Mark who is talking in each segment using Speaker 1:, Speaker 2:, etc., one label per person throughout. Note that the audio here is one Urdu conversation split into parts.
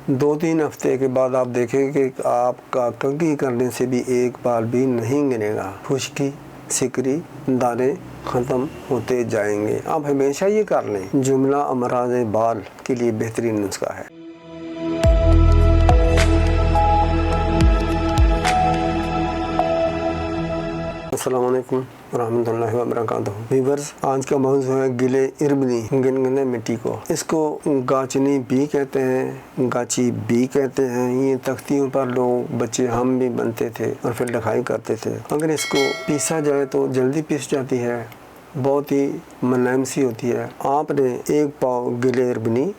Speaker 1: 2-3 ہفتے کے بعد آپ دیکھیں کہ آپ کا کنگھی کرنے سے بھی ایک بال بھی نہیں گرے گا، خشکی، سکری، دانے ختم ہوتے جائیں گے۔ آپ ہمیشہ یہ کر لیں، جملہ امراض بال کے لیے بہترین نسخہ ہے۔ السلام علیکم ورحمۃ اللہ وبرکاتہ۔ ویورز، آج کا موضوع ہے گلے اربنی، گنگنے مٹی کو۔ اس کو گاچنی بھی کہتے ہیں، گاچی بھی کہتے ہیں۔ یہ تختیوں پر لوگ بچے ہم بھی بنتے تھے اور پھر لکھائی کرتے تھے۔ اگر اس کو پیسا جائے تو جلدی پیس جاتی ہے، بہت ہی ملائم سی ہوتی ہے۔ آپ نے 1 پاؤ گلے اربنی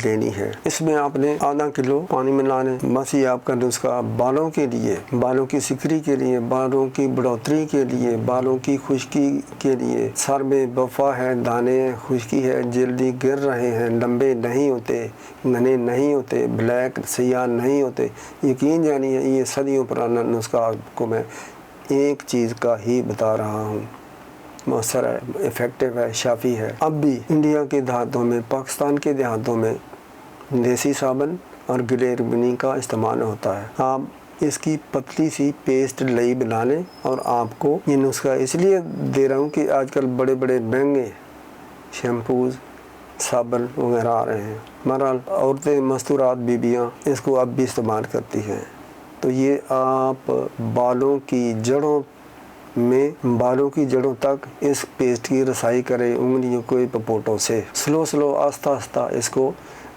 Speaker 1: لینی ہے۔ اس میں آپ نے آدھا کلو پانی ملانے۔ بس یہ آپ کا نسخہ بالوں کے لیے، بالوں کی سکری کے لیے، بالوں کی بڑھوتری کے لیے، بالوں کی خشکی کے لیے، سر میں بفا ہے، دانے خشکی ہے، جلدی گر رہے ہیں، لمبے نہیں ہوتے، گھنے نہیں ہوتے، بلیک سیاہ نہیں ہوتے، یقین جانیے یہ صدیوں پرانا نسخہ آپ کو میں ایک چیز کا ہی بتا رہا ہوں۔ مؤثر ہے، افیکٹو ہے، شافی ہے۔ اب بھی انڈیا کے دیہاتوں میں، پاکستان کے دیہاتوں میں دیسی صابن اور گلے اربنی کا استعمال ہوتا ہے۔ آپ اس کی پتلی سی پیسٹ لئی بنا لیں، اور آپ کو یہ نسخہ اس لیے دے رہا ہوں کہ آج کل بڑے بڑے مہنگے شیمپوز، صابن وغیرہ آ رہے ہیں۔ بہرحال عورتیں، مستورات بیبیاں اس کو اب بھی استعمال کرتی ہیں۔ تو یہ آپ بالوں کی جڑوں تک اس پیسٹ کی رسائی کریں، انگلیوں کو پپوٹوں سے سلو آہستہ آہستہ اس کو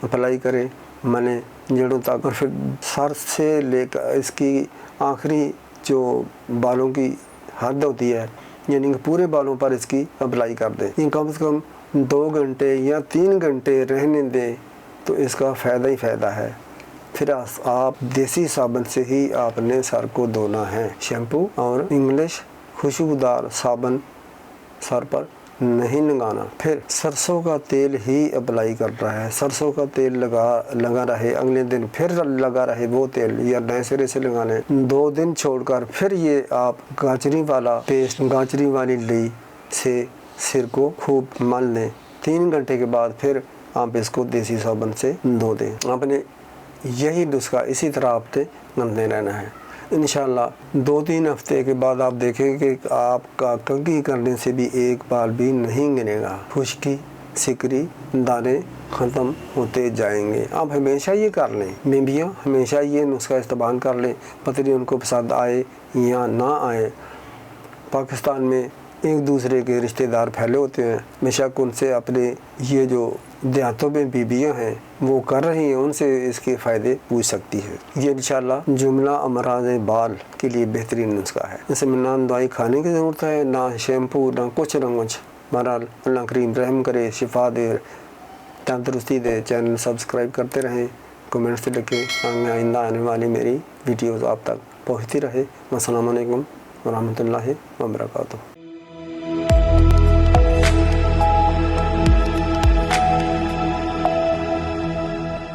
Speaker 1: اپلائی کریں، ملیں جڑوں تک، اور پھر سر سے لے کر اس کی آخری جو بالوں کی حد ہوتی ہے، یعنی کہ پورے بالوں پر اس کی اپلائی کر دیں۔ یہ کم سے کم 2 گھنٹے یا 3 گھنٹے رہنے دیں تو اس کا فائدہ ہی فائدہ ہے۔ پھر آپ دیسی صابن سے ہی آپ نے سر کو دھونا ہے، شیمپو اور انگلش خوشبودار صابن سر پر نہیں لگانا۔ پھر سرسوں کا تیل ہی اپلائی کر رہا ہے، سرسوں کا تیل لگا رہے، اگلے دن پھر لگا رہے وہ تیل، یا نئے سرے سے لگا لیں۔ 2 دن چھوڑ کر پھر یہ آپ گاچری والا پیسٹ، گاچری والی لئی سے سر کو خوب مل لیں۔ 3 گھنٹے کے بعد پھر آپ اس کو دیسی صابن سے دھو دیں۔ آپ نے یہی نسخہ اسی طرح آپ نے کرتے رہنا ہے۔ انشاءاللہ 2-3 ہفتے کے بعد آپ دیکھیں کہ آپ کا کنگھی کرنے سے بھی ایک بال بھی نہیں گرے گا، خشکی، سکری، دانے ختم ہوتے جائیں گے۔ آپ ہمیشہ یہ کر لیں، بیویاں ہمیشہ یہ نسخہ استعمال کر لیں، پتہ نہیں ان کو پسند آئے یا نہ آئے۔ پاکستان میں ایک دوسرے کے رشتہ دار پھیلے ہوتے ہیں، بے شک ان سے اپنے یہ جو دیہاتوں میں بیویاں ہیں وہ کر رہی ہیں، ان سے اس کے فائدے پوچھ سکتی ہیں۔ یہ انشاءاللہ جملہ امراض بال کے لیے بہترین نسخہ ہے۔ اس میں نہ دوائی کھانے کی ضرورت ہے، نہ شیمپو، نہ کچھ۔ بہرحال اللہ کریم رحم کرے، شفا دے، تندرستی دے۔ چینل سبسکرائب کرتے رہیں، کمنٹس لکھیں، آئندہ آنے والی میری ویڈیوز آپ تک پہنچتی رہے۔ السلام علیکم ورحمۃ اللہ وبرکاتہ۔